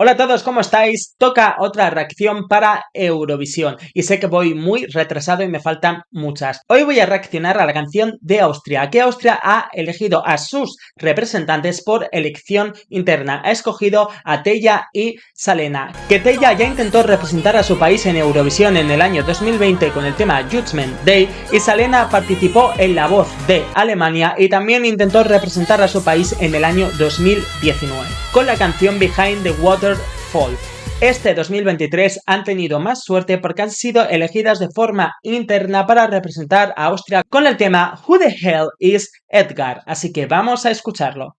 Hola a todos, ¿cómo estáis? Toca otra reacción para Eurovisión y sé que voy muy retrasado y me faltan muchas. Hoy voy a reaccionar a la canción de Austria, que Austria ha elegido a sus representantes por elección interna. Ha escogido a Teya y Salena, que Teya ya intentó representar a su país en Eurovisión en el año 2020 con el tema Judgment Day y Salena participó en La Voz de Alemania y también intentó representar a su país en el año 2019 con la canción Behind the Waterfall. Este 2023 han tenido más suerte porque han sido elegidas de forma interna para representar a Austria con el tema Who the Hell is Edgar, así que vamos a escucharlo.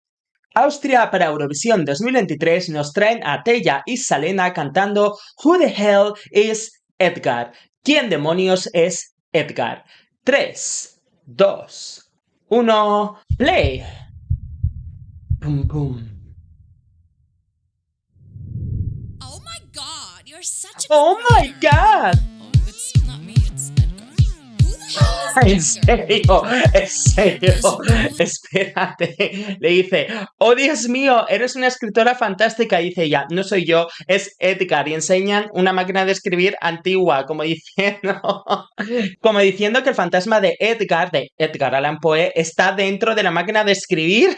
Austria para Eurovisión 2023 nos traen a Teya y Salena cantando Who the Hell is Edgar? ¿Quién demonios es Edgar? 3, 2, 1, play. Boom, boom. Oh my god, you're such a Oh good my god. Oh, it's not me, it's Edgar. Who the hell is En serio, espérate. Le dice, oh Dios mío, eres una escritora fantástica. Y dice ella, no soy yo, es Edgar. Y enseñan una máquina de escribir antigua, como diciendo que el fantasma de Edgar Allan Poe, está dentro de la máquina de escribir.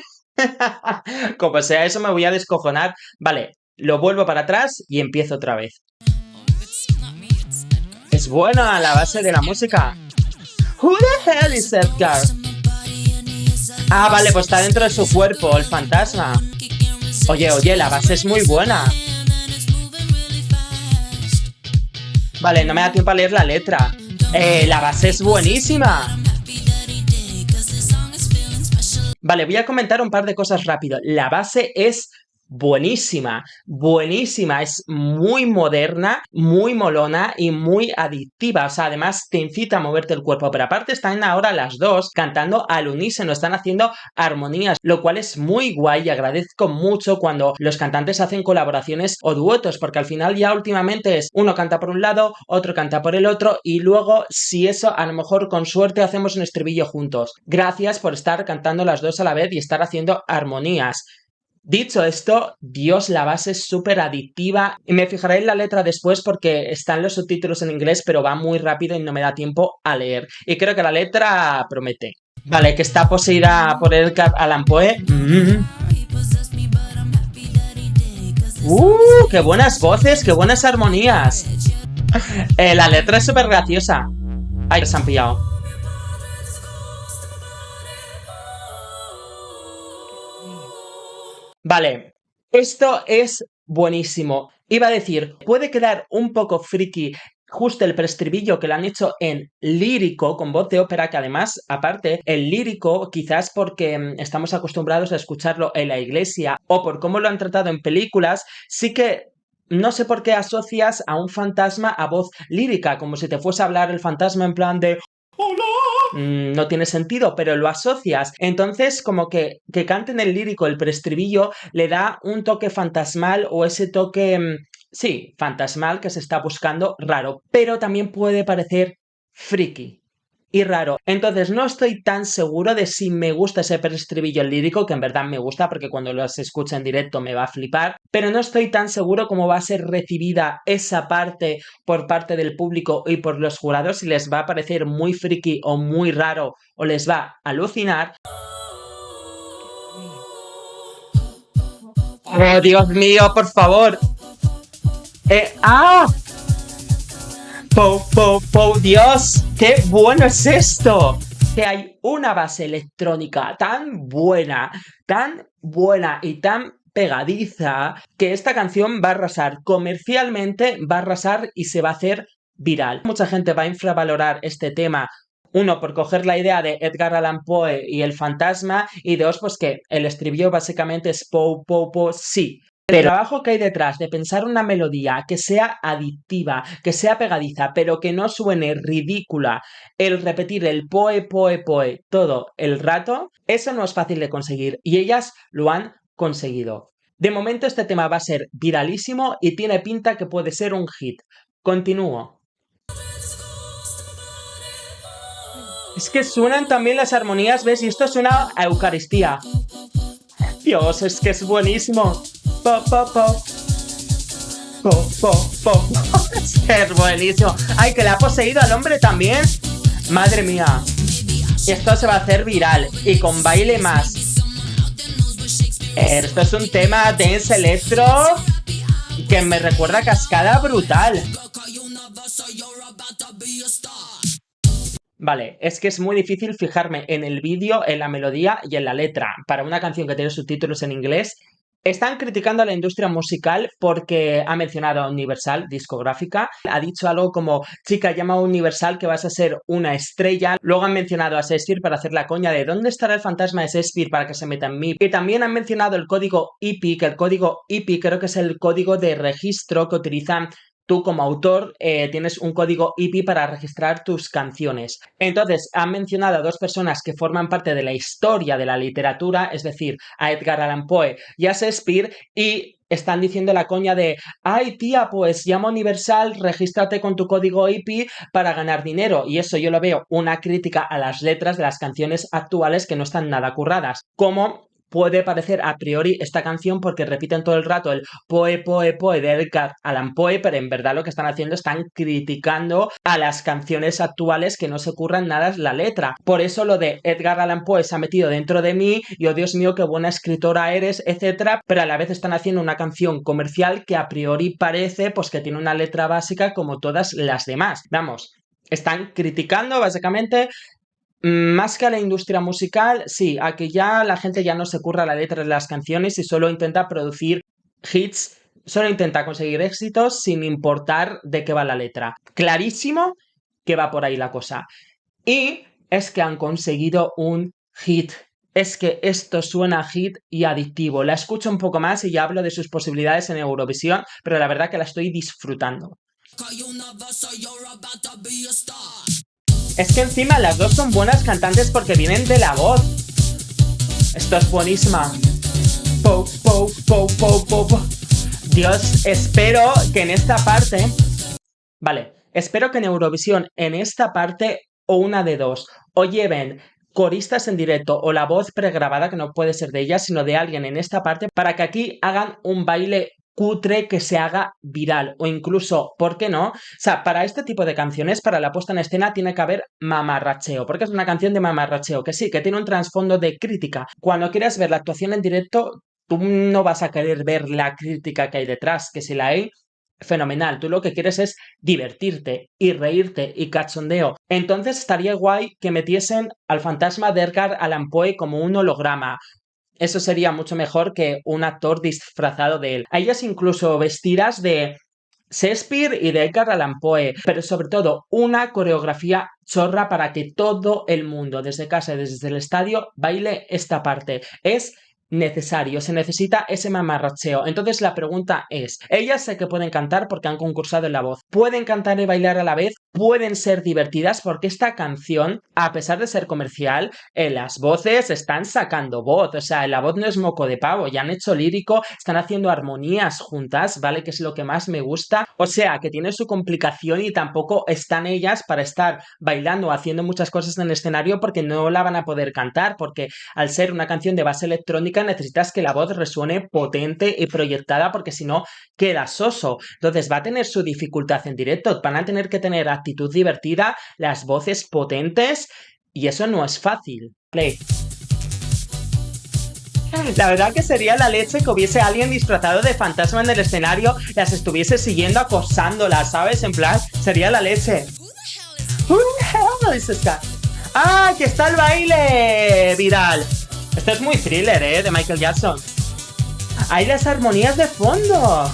Como sea eso, me voy a descojonar. Vale, lo vuelvo para atrás y empiezo otra vez. Oh, it's not me, it's Edgar. Es buena la base de la música. Who the hell is Edgar? Ah, vale, pues está dentro de su cuerpo, el fantasma. Oye, la base es muy buena. Vale, no me da tiempo a leer la letra. La base es buenísima. Vale, voy a comentar un par de cosas rápido. La base es buenísima, buenísima, es muy moderna, muy molona y muy adictiva, o sea, además te incita a moverte el cuerpo, pero aparte están ahora las dos cantando al unísono, están haciendo armonías, lo cual es muy guay y agradezco mucho cuando los cantantes hacen colaboraciones o duetos, porque al final ya últimamente es uno canta por un lado, otro canta por el otro y luego si eso a lo mejor con suerte hacemos un estribillo juntos. Gracias por estar cantando las dos a la vez y estar haciendo armonías. Dicho esto, Dios, la base es súper adictiva y me fijaré en la letra después porque están los subtítulos en inglés pero va muy rápido y no me da tiempo a leer. Y creo que la letra promete. Vale, que está poseída por Edgar Allan Poe. ¡Qué buenas voces! ¡Qué buenas armonías! La letra es súper graciosa. Ay, se han pillado. Vale, esto es buenísimo. Iba a decir, puede quedar un poco friki justo el preestribillo que lo han hecho en lírico, con voz de ópera, que además, aparte, el lírico, quizás porque estamos acostumbrados a escucharlo en la iglesia o por cómo lo han tratado en películas, sí que no sé por qué asocias a un fantasma a voz lírica, como si te fuese a hablar el fantasma en plan de ¡hola! No tiene sentido, pero lo asocias. Entonces, como que canten el lírico, el preestribillo, le da un toque fantasmal o ese toque, sí, fantasmal que se está buscando raro, pero también puede parecer friki y raro. Entonces, no estoy tan seguro de si me gusta ese preestribillo lírico, que en verdad me gusta porque cuando los escucho en directo me va a flipar, pero no estoy tan seguro cómo va a ser recibida esa parte por parte del público y por los jurados, si les va a parecer muy friki o muy raro o les va a alucinar. ¡Oh, Dios mío, por favor! ¡Ah! ¡Po, Dios! ¡Qué bueno es esto! Que hay una base electrónica tan buena y tan pegadiza que esta canción va a arrasar comercialmente, va a arrasar y se va a hacer viral. Mucha gente va a infravalorar este tema. Uno, por coger la idea de Edgar Allan Poe y el fantasma, y dos, pues que el estribillo básicamente es po, sí. El trabajo que hay detrás de pensar una melodía que sea adictiva, que sea pegadiza, pero que no suene ridícula, el repetir el poe todo el rato, eso no es fácil de conseguir y ellas lo han conseguido. De momento este tema va a ser viralísimo y tiene pinta que puede ser un hit. Continúo. Es que suenan también las armonías, ¿ves? Y esto suena a Eucaristía. Dios, es que es buenísimo. Po. Po, po, po. Es buenísimo. Ay, que le ha poseído al hombre también. Madre mía. Esto se va a hacer viral. Y con baile más. Esto es un tema dance electro que me recuerda a Cascada brutal. Vale, es que es muy difícil fijarme en el vídeo, en la melodía y en la letra. Para una canción que tiene subtítulos en inglés, están criticando a la industria musical porque ha mencionado a Universal discográfica. Ha dicho algo como, chica, llama a Universal que vas a ser una estrella. Luego han mencionado a Shakespeare para hacer la coña de ¿dónde estará el fantasma de Shakespeare para que se meta en mí? Y también han mencionado el código IP, que el código IP creo que es el código de registro que utilizan. Tú como autor tienes un código IP para registrar tus canciones. Entonces, han mencionado a dos personas que forman parte de la historia de la literatura, es decir, a Edgar Allan Poe y a Shakespeare, y están diciendo la coña de ay tía, pues llama a Universal, regístrate con tu código IP para ganar dinero. Y eso yo lo veo una crítica a las letras de las canciones actuales que no están nada curradas. Como puede parecer a priori esta canción porque repiten todo el rato el Poe, Poe, Poe de Edgar Allan Poe, pero en verdad lo que están haciendo están criticando a las canciones actuales que no se curran nada la letra. Por eso lo de Edgar Allan Poe se ha metido dentro de mí y oh Dios mío, qué buena escritora eres, etcétera, pero a la vez están haciendo una canción comercial que a priori parece pues que tiene una letra básica como todas las demás. Vamos, están criticando básicamente más que a la industria musical, sí, a que ya la gente ya no se curra la letra de las canciones y solo intenta producir hits, solo intenta conseguir éxitos sin importar de qué va la letra. Clarísimo que va por ahí la cosa. Y es que han conseguido un hit. Es que esto suena a hit y adictivo. La escucho un poco más y ya hablo de sus posibilidades en Eurovisión, pero la verdad que la estoy disfrutando. Es que encima las dos son buenas cantantes porque vienen de la voz. Esto es buenísima. Po, po, po, po, po, po. Dios, espero que en esta parte... Vale, espero que en Eurovisión, en esta parte, o una de dos, o lleven coristas en directo o la voz pregrabada, que no puede ser de ella, sino de alguien en esta parte, para que aquí hagan un baile cutre que se haga viral o incluso, ¿por qué no? O sea, para este tipo de canciones, para la puesta en escena tiene que haber mamarracheo, porque es una canción de mamarracheo, que sí, que tiene un trasfondo de crítica. Cuando quieras ver la actuación en directo, tú no vas a querer ver la crítica que hay detrás, que si la hay, fenomenal. Tú lo que quieres es divertirte y reírte y cachondeo. Entonces estaría guay que metiesen al fantasma de Edgar Allan Poe como un holograma. Eso sería mucho mejor que un actor disfrazado de él. A ellas incluso vestidas de Shakespeare y de Edgar Allan Poe, pero sobre todo una coreografía chorra para que todo el mundo, desde casa y desde el estadio, baile esta parte. Es necesario, se necesita ese mamarracheo. Entonces la pregunta es, ellas sé que pueden cantar porque han concursado en La Voz, pueden cantar y bailar a la vez, pueden ser divertidas porque esta canción, a pesar de ser comercial, en las voces están sacando voz, o sea, La Voz no es moco de pavo, ya han hecho lírico, están haciendo armonías juntas, ¿vale? Que es lo que más me gusta, o sea, que tiene su complicación y tampoco están ellas para estar bailando o haciendo muchas cosas en el escenario porque no la van a poder cantar, porque al ser una canción de base electrónica necesitas que la voz resuene potente y proyectada porque si no queda soso. Entonces va a tener su dificultad en directo, van a tener que tener actitud divertida, las voces potentes y eso no es fácil. Play. La verdad que sería la leche que hubiese alguien disfrazado de fantasma en el escenario, las estuviese siguiendo, acosándolas, ¿sabes? En plan, sería la leche. Who the hell is this guy? ¡Ah, aquí está el baile viral! Esto es muy thriller, de Michael Jackson. ¡Hay las armonías de fondo!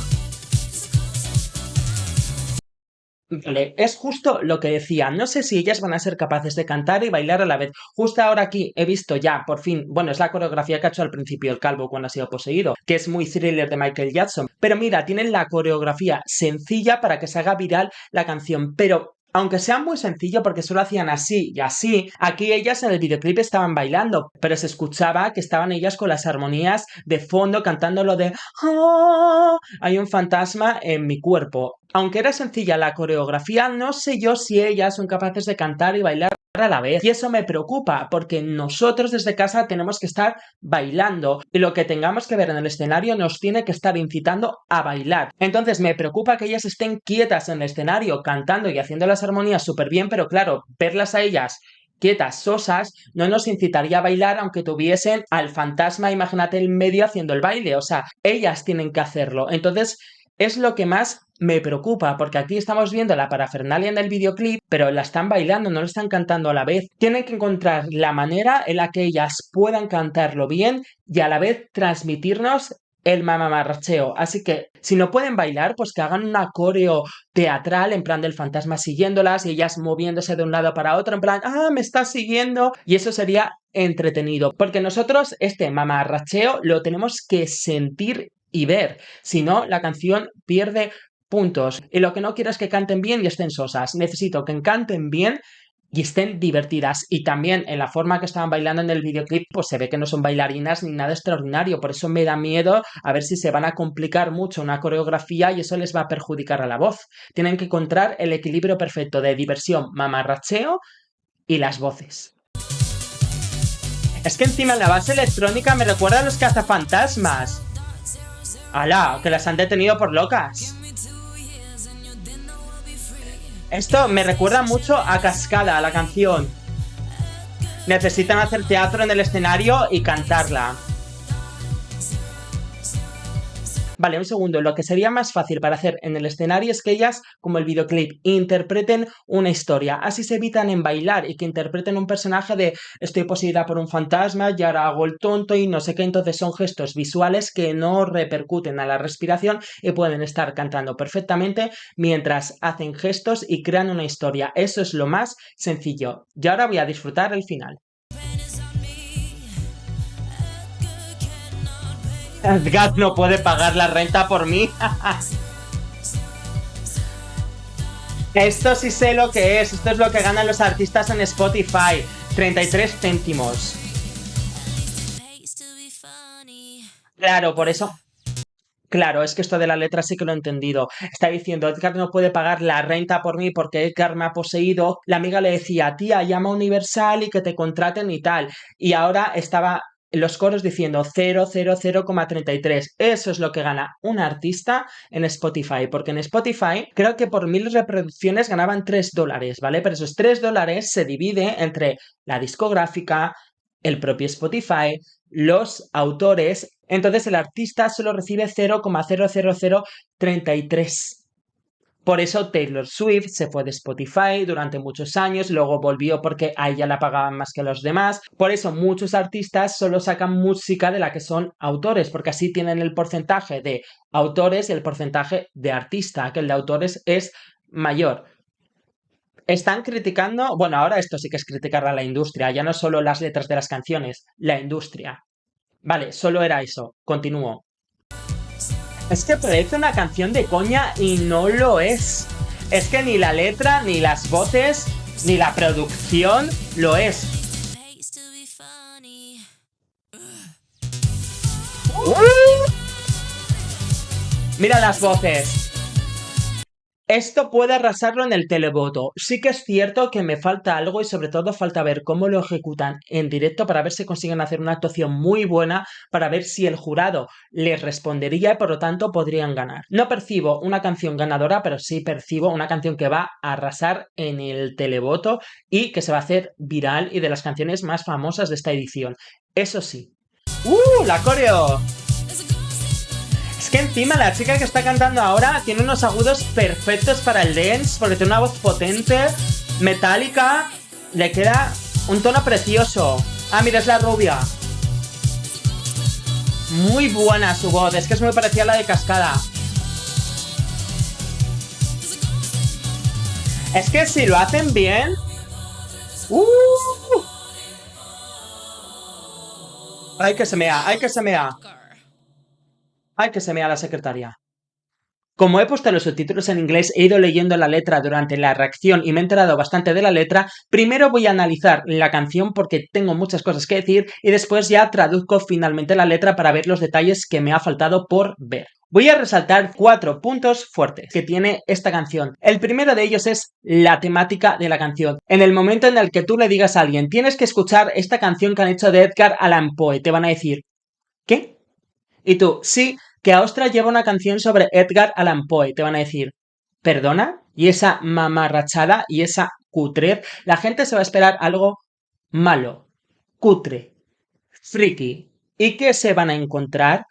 Vale, es justo lo que decía. No sé si ellas van a ser capaces de cantar y bailar a la vez. Justo ahora aquí he visto ya, por fin, bueno, es la coreografía que ha hecho al principio el calvo cuando ha sido poseído, que es muy thriller de Michael Jackson. Pero mira, tienen la coreografía sencilla para que se haga viral la canción, pero Aunque sea muy sencillo porque solo hacían así y así, aquí ellas en el videoclip estaban bailando, pero se escuchaba que estaban ellas con las armonías de fondo cantando lo de "Ah, hay un fantasma en mi cuerpo". Aunque era sencilla la coreografía, no sé yo si ellas son capaces de cantar y bailar a la vez. Y eso me preocupa, porque nosotros desde casa tenemos que estar bailando y lo que tengamos que ver en el escenario nos tiene que estar incitando a bailar. Entonces me preocupa que ellas estén quietas en el escenario cantando y haciendo las armonías súper bien, pero claro, verlas a ellas quietas, sosas, no nos incitaría a bailar aunque tuviesen al fantasma, imagínate, en medio haciendo el baile. O sea, ellas tienen que hacerlo. Entonces, es lo que más me preocupa, porque aquí estamos viendo la parafernalia en el videoclip, pero la están bailando, no lo están cantando a la vez. Tienen que encontrar la manera en la que ellas puedan cantarlo bien y a la vez transmitirnos el mamamarracheo. Así que, si no pueden bailar, pues que hagan una coreo teatral en plan del fantasma siguiéndolas y ellas moviéndose de un lado para otro, en plan, ah, me está siguiendo. Y eso sería entretenido, porque nosotros este mamarracheo lo tenemos que sentir y ver. Si no, la canción pierde puntos. Y lo que no quiero es que canten bien y estén sosas. Necesito que canten bien y estén divertidas. Y también en la forma que estaban bailando en el videoclip, pues se ve que no son bailarinas ni nada extraordinario. Por eso me da miedo a ver si se van a complicar mucho una coreografía y eso les va a perjudicar a la voz. Tienen que encontrar el equilibrio perfecto de diversión, mamarracheo y las voces. Es que encima la base electrónica me recuerda a los cazafantasmas. ¡Hala! Que las han detenido por locas. Esto me recuerda mucho a Cascada, a la canción. Necesitan hacer teatro en el escenario y cantarla. Vale, un segundo. Lo que sería más fácil para hacer en el escenario es que ellas, como el videoclip, interpreten una historia. Así se evitan en bailar y que interpreten un personaje de estoy poseída por un fantasma y ahora hago el tonto y no sé qué. Entonces son gestos visuales que no repercuten a la respiración y pueden estar cantando perfectamente mientras hacen gestos y crean una historia. Eso es lo más sencillo. Y ahora voy a disfrutar el final. Edgar no puede pagar la renta por mí. Esto sí sé lo que es. Esto es lo que ganan los artistas en Spotify. 33 céntimos. Claro, por eso. Claro, es que esto de la letra sí que lo he entendido. Está diciendo, Edgar no puede pagar la renta por mí porque Edgar me ha poseído. La amiga le decía, tía, llama a Universal y que te contraten y tal. Y ahora estaba en los coros diciendo 0,33. Eso es lo que gana un artista en Spotify. Porque en Spotify creo que por 1000 reproducciones ganaban $3, ¿vale? Pero esos $3 se divide entre la discográfica, el propio Spotify, los autores. Entonces el artista solo recibe 0,00033. Por eso Taylor Swift se fue de Spotify durante muchos años, luego volvió porque a ella la pagaban más que a los demás. Por eso muchos artistas solo sacan música de la que son autores, porque así tienen el porcentaje de autores y el porcentaje de artista, que el de autores es mayor. Están criticando, bueno, ahora esto sí que es criticar a la industria, ya no solo las letras de las canciones, la industria. Vale, solo era eso. Continúo. Es que parece una canción de coña y no lo es. Es que ni la letra, ni las voces, ni la producción lo es. ¡Uh! Mira las voces. Esto puede arrasarlo en el televoto. Sí que es cierto que me falta algo y sobre todo falta ver cómo lo ejecutan en directo para ver si consiguen hacer una actuación muy buena, para ver si el jurado les respondería y por lo tanto podrían ganar. No percibo una canción ganadora, pero sí percibo una canción que va a arrasar en el televoto y que se va a hacer viral y de las canciones más famosas de esta edición. Eso sí. ¡La coreo! Es que encima la chica que está cantando ahora tiene unos agudos perfectos para el dance, porque tiene una voz potente, metálica, le queda un tono precioso. Ah, mira, es la rubia. Muy buena su voz, es que es muy parecida a la de Cascada. Es que si lo hacen bien... ¡Ay, que se mea! ¡Ay, que se mea! ¡Ay, que se mea la secretaria! Como he puesto los subtítulos en inglés, he ido leyendo la letra durante la reacción y me he enterado bastante de la letra. Primero voy a analizar la canción porque tengo muchas cosas que decir y después ya traduzco finalmente la letra para ver los detalles que me ha faltado por ver. Voy a resaltar 4 puntos fuertes que tiene esta canción. El primero de ellos es la temática de la canción. En el momento en el que tú le digas a alguien, tienes que escuchar esta canción que han hecho de Edgar Allan Poe, te van a decir, ¿qué? Y tú, sí, que Austria lleva una canción sobre Edgar Allan Poe. Te van a decir, ¿perdona? Y esa mamarrachada y esa cutre, la gente se va a esperar algo malo, cutre, friki. ¿Y qué se van a encontrar?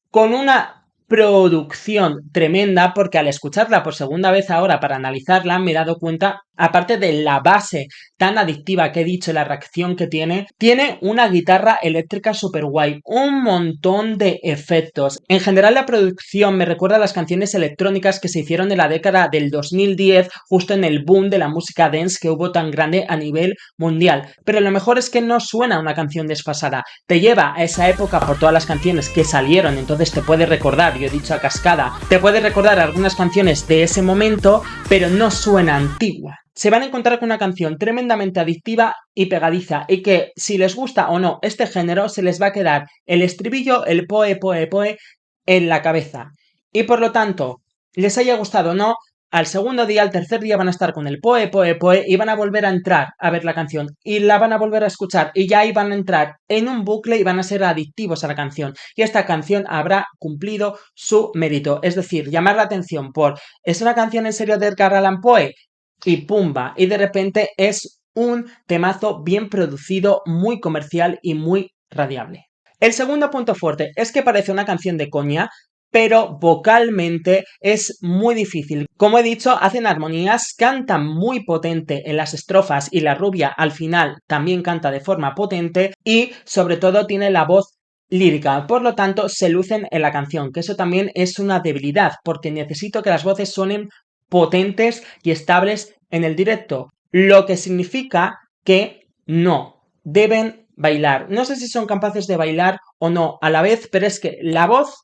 Con una producción tremenda, porque al escucharla por segunda vez ahora para analizarla me he dado cuenta, aparte de la base tan adictiva que he dicho, la reacción que tiene una guitarra eléctrica super guay, un montón de efectos. En general la producción me recuerda a las canciones electrónicas que se hicieron en la década del 2010, justo en el boom de la música dance que hubo tan grande a nivel mundial. Pero lo mejor es que no suena una canción desfasada, te lleva a esa época por todas las canciones que salieron, entonces te puede recordar, yo he dicho a cascada, te puede recordar algunas canciones de ese momento, pero no suena antigua. Se van a encontrar con una canción tremendamente adictiva y pegadiza y que si les gusta o no este género se les va a quedar el estribillo, el poe, poe, poe en la cabeza. Y por lo tanto, les haya gustado o no, al segundo día, al tercer día van a estar con el poe, poe, poe y van a volver a entrar a ver la canción y la van a volver a escuchar y ya ahí van a entrar en un bucle y van a ser adictivos a la canción y esta canción habrá cumplido su mérito, es decir, llamar la atención por ¿es una canción en serio de Edgar Allan Poe? Y pumba, y de repente es un temazo bien producido, muy comercial y muy radiable. El segundo punto fuerte es que parece una canción de coña, pero vocalmente es muy difícil. Como he dicho, hacen armonías, cantan muy potente en las estrofas y la rubia al final también canta de forma potente y sobre todo tiene la voz lírica, por lo tanto se lucen en la canción, que eso también es una debilidad, porque necesito que las voces suenen potentes y estables en el directo, lo que significa que no deben bailar. No sé si son capaces de bailar o no a la vez, pero es que la voz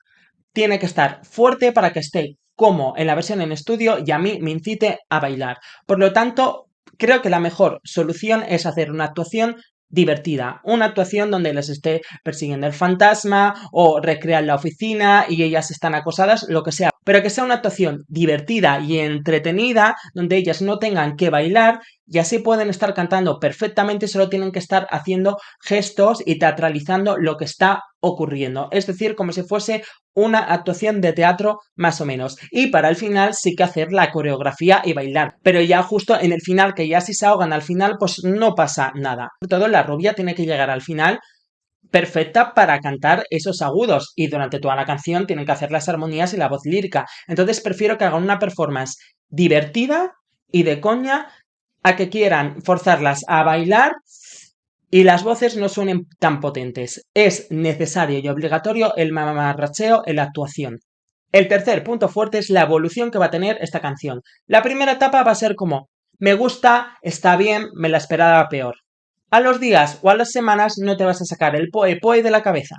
tiene que estar fuerte para que esté como en la versión en estudio y a mí me incite a bailar. Por lo tanto, creo que la mejor solución es hacer una actuación divertida, una actuación donde les esté persiguiendo el fantasma o recrean la oficina y ellas están acosadas, lo que sea, pero que sea una actuación divertida y entretenida donde ellas no tengan que bailar y así pueden estar cantando perfectamente, solo tienen que estar haciendo gestos y teatralizando lo que está ocurriendo, es decir, como si fuese una actuación de teatro más o menos. Y para el final sí que hacer la coreografía y bailar. Pero ya justo en el final, que ya si se ahogan al final, pues no pasa nada. Sobre todo la rubia tiene que llegar al final perfecta para cantar esos agudos y durante toda la canción tienen que hacer las armonías y la voz lírica. Entonces prefiero que hagan una performance divertida y de coña a que quieran forzarlas a bailar y las voces no suenen tan potentes. Es necesario y obligatorio el mamarracheo en la actuación. El tercer punto fuerte es la evolución que va a tener esta canción. La primera etapa va a ser como, me gusta, está bien, me la esperaba peor. A los días o a las semanas no te vas a sacar el poe poe de la cabeza.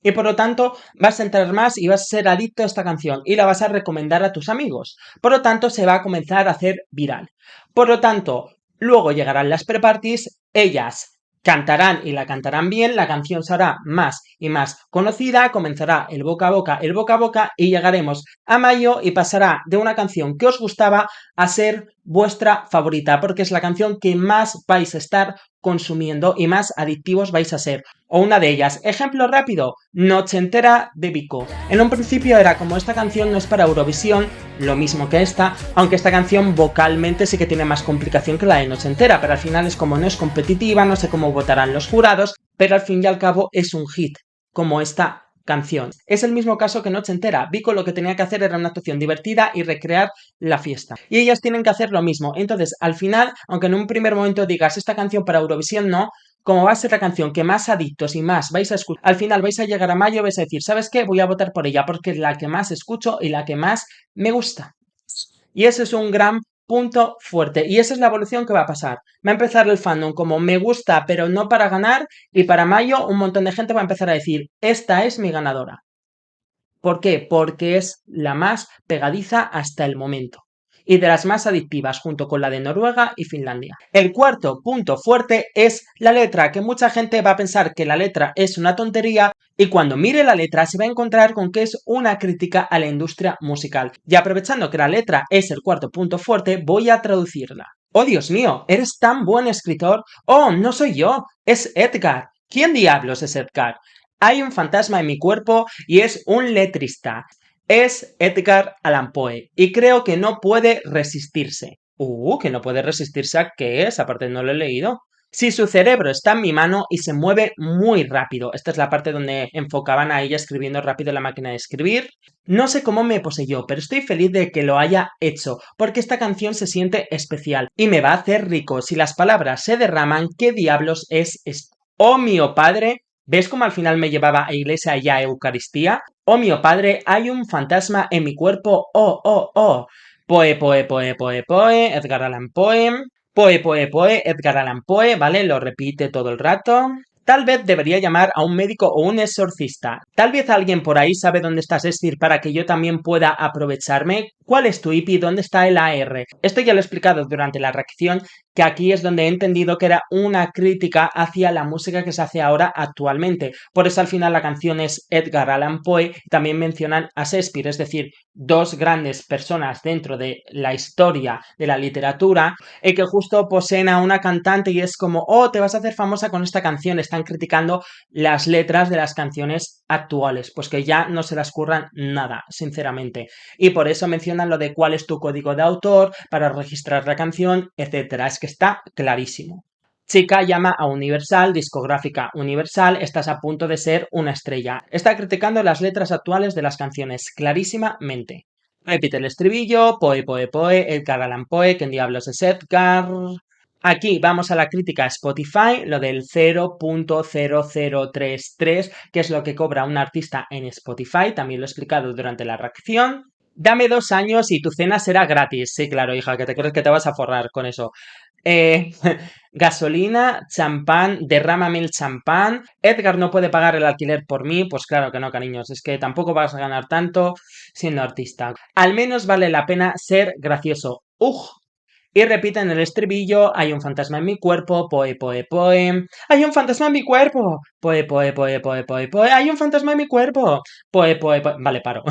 Y por lo tanto vas a entrar más y vas a ser adicto a esta canción y la vas a recomendar a tus amigos. Por lo tanto se va a comenzar a hacer viral. Por lo tanto, luego llegarán las pre-parties, ellas cantarán y la cantarán bien, la canción será más y más conocida, comenzará el boca a boca y llegaremos a mayo y pasará de una canción que os gustaba a ser vuestra favorita, porque es la canción que más vais a estar consumiendo y más adictivos vais a ser. O una de ellas, ejemplo rápido, Noche entera de Vico. En un principio era como esta canción no es para Eurovisión, lo mismo que esta, aunque esta canción vocalmente sí que tiene más complicación que la de Noche entera, pero al final es como no es competitiva, no sé cómo votarán los jurados, pero al fin y al cabo es un hit, como esta canción. Es el mismo caso que Noche entera. Vico lo que tenía que hacer era una actuación divertida y recrear la fiesta. Y ellas tienen que hacer lo mismo. Entonces, al final, aunque en un primer momento digas esta canción para Eurovisión no, como va a ser la canción que más adictos y más vais a escuchar, al final vais a llegar a mayo y vais a decir, ¿sabes qué? Voy a votar por ella porque es la que más escucho y la que más me gusta. Y ese es un gran punto fuerte. Y esa es la evolución que va a pasar. Va a empezar el fandom como me gusta, pero no para ganar. Y para mayo un montón de gente va a empezar a decir, esta es mi ganadora. ¿Por qué? Porque es la más pegadiza hasta el momento y de las más adictivas junto con la de Noruega y Finlandia. El cuarto punto fuerte es la letra, que mucha gente va a pensar que la letra es una tontería y cuando mire la letra se va a encontrar con que es una crítica a la industria musical. Y aprovechando que la letra es el cuarto punto fuerte, voy a traducirla. Oh, Dios mío, ¿eres tan buen escritor? Oh, no soy yo, es Edgar. ¿Quién diablos es Edgar? Hay un fantasma en mi cuerpo y es un letrista. Es Edgar Allan Poe y creo que no puede resistirse. ¿Que no puede resistirse a qué es? Aparte no lo he leído. Si su cerebro está en mi mano y se mueve muy rápido. Esta es la parte donde enfocaban a ella escribiendo rápido en la máquina de escribir. No sé cómo me poseyó, pero estoy feliz de que lo haya hecho, porque esta canción se siente especial y me va a hacer rico. Si las palabras se derraman, ¿qué diablos es esto? Oh, mío padre, ¿ves cómo al final me llevaba a iglesia y a Eucaristía? Oh, mío padre, hay un fantasma en mi cuerpo. Oh, oh, oh. Poe, poe, poe, poe, poe, Edgar Allan Poe. Poe, poe, poe, Edgar Allan Poe, ¿vale? Lo repite todo el rato. Tal vez debería llamar a un médico o un exorcista. Tal vez alguien por ahí sabe dónde está Shakespeare para que yo también pueda aprovecharme. ¿Cuál es tu IP? ¿Dónde está el AR? Esto ya lo he explicado durante la reacción, que aquí es donde he entendido que era una crítica hacia la música que se hace ahora actualmente. Por eso al final la canción es Edgar Allan Poe. También mencionan a Shakespeare, es decir, dos grandes personas dentro de la historia de la literatura y que justo poseen a una cantante y es como, oh, te vas a hacer famosa con esta canción. Están criticando las letras de las canciones actuales, pues que ya no se las curran nada, sinceramente. Y por eso mencionan lo de cuál es tu código de autor para registrar la canción, etcétera. Es que está clarísimo. Chica llama a Universal, discográfica Universal, estás a punto de ser una estrella. Está criticando las letras actuales de las canciones, clarísimamente. Repite el estribillo, poe, poe, poe, Edgar Allan Poe, ¿quién diablos es Edgar? Aquí vamos a la crítica a Spotify, lo del 0.0033, que es lo que cobra un artista en Spotify, también lo he explicado durante la reacción. Dame 2 años y tu cena será gratis. Sí, claro, hija, que te crees que te vas a forrar con eso. Eh, gasolina, champán, derrámame el champán. Edgar no puede pagar el alquiler por mí. Pues claro que no, cariños. Es que tampoco vas a ganar tanto siendo artista. Al menos vale la pena ser gracioso. ¡Ugh! Y repiten el estribillo, hay un fantasma en mi cuerpo, poe, poe, poe. ¡Hay un fantasma en mi cuerpo! Poe, poe, poe, poe, poe, poe. ¡Hay un fantasma en mi cuerpo! Poe, poe, poe. Vale, paro.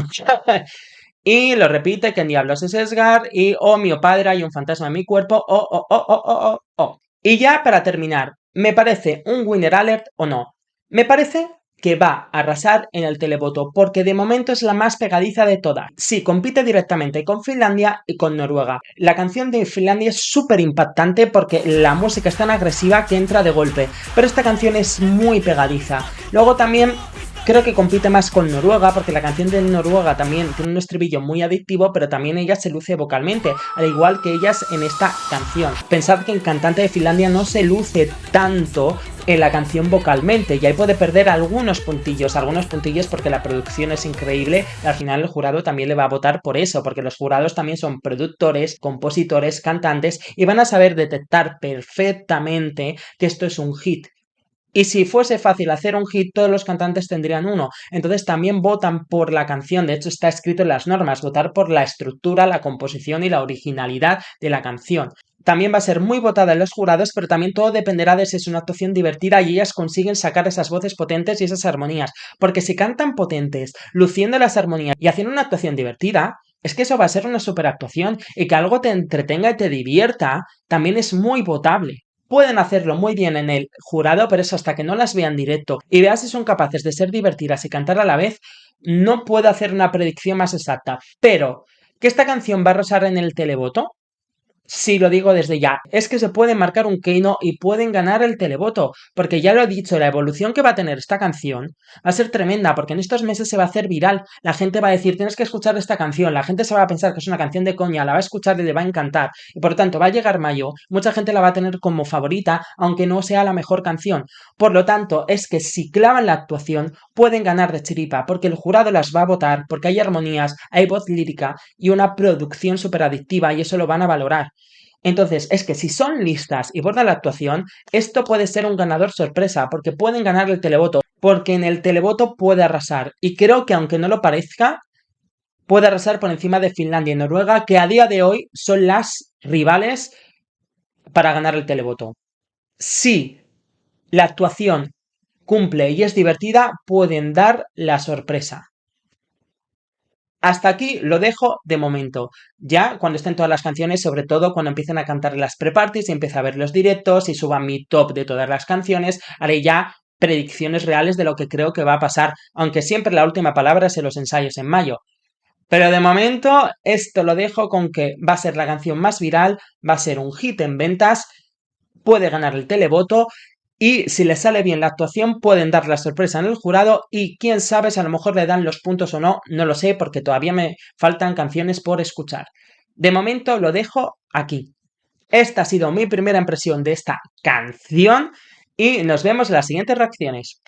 Y lo repite, que en diablos es Edgar, y oh, mi padre, hay un fantasma en mi cuerpo, oh, oh, oh, oh, oh, oh, oh. Y ya para terminar, ¿me parece un winner alert o no? Me parece que va a arrasar en el televoto, porque de momento es la más pegadiza de todas. Sí, compite directamente con Finlandia y con Noruega. La canción de Finlandia es súper impactante porque la música es tan agresiva que entra de golpe, pero esta canción es muy pegadiza. Luego también creo que compite más con Noruega, porque la canción de Noruega también tiene un estribillo muy adictivo, pero también ella se luce vocalmente, al igual que ellas en esta canción. Pensad que el cantante de Finlandia no se luce tanto en la canción vocalmente, y ahí puede perder algunos puntillos porque la producción es increíble, y al final el jurado también le va a votar por eso, porque los jurados también son productores, compositores, cantantes, y van a saber detectar perfectamente que esto es un hit. Y si fuese fácil hacer un hit, todos los cantantes tendrían uno. Entonces también votan por la canción. De hecho, está escrito en las normas, votar por la estructura, la composición y la originalidad de la canción. También va a ser muy votada en los jurados, pero también todo dependerá de si es una actuación divertida y ellas consiguen sacar esas voces potentes y esas armonías. Porque si cantan potentes, luciendo las armonías y haciendo una actuación divertida, es que eso va a ser una superactuación y que algo te entretenga y te divierta también es muy votable. Pueden hacerlo muy bien en el jurado, pero eso hasta que no las vean directo y veas si son capaces de ser divertidas y cantar a la vez, no puedo hacer una predicción más exacta. Pero, ¿que esta canción va a rosar en el televoto? Sí, lo digo desde ya. Es que se puede marcar un Keino y pueden ganar el televoto, porque ya lo he dicho, la evolución que va a tener esta canción va a ser tremenda, porque en estos meses se va a hacer viral. La gente va a decir, tienes que escuchar esta canción, la gente se va a pensar que es una canción de coña, la va a escuchar y le va a encantar. Y por lo tanto, va a llegar mayo, mucha gente la va a tener como favorita, aunque no sea la mejor canción. Por lo tanto, es que si clavan la actuación, pueden ganar de chiripa, porque el jurado las va a votar, porque hay armonías, hay voz lírica y una producción súper adictiva, y eso lo van a valorar. Entonces, es que si son listas y bordan la actuación, esto puede ser un ganador sorpresa, porque pueden ganar el televoto. porque en el televoto puede arrasar. Y creo que aunque no lo parezca, puede arrasar por encima de Finlandia y Noruega, que a día de hoy son las rivales para ganar el televoto. Si la actuación cumple y es divertida, pueden dar la sorpresa. Hasta aquí lo dejo de momento. Ya cuando estén todas las canciones, sobre todo cuando empiecen a cantar las pre-parties y empiece a ver los directos y suba mi top de todas las canciones, haré ya predicciones reales de lo que creo que va a pasar, aunque siempre la última palabra es en los ensayos en mayo. Pero de momento esto lo dejo con que va a ser la canción más viral, va a ser un hit en ventas, puede ganar el televoto y si le sale bien la actuación pueden dar la sorpresa en el jurado y quién sabe si a lo mejor le dan los puntos o no, no lo sé porque todavía me faltan canciones por escuchar. De momento lo dejo aquí. Esta ha sido mi primera impresión de esta canción y nos vemos en las siguientes reacciones.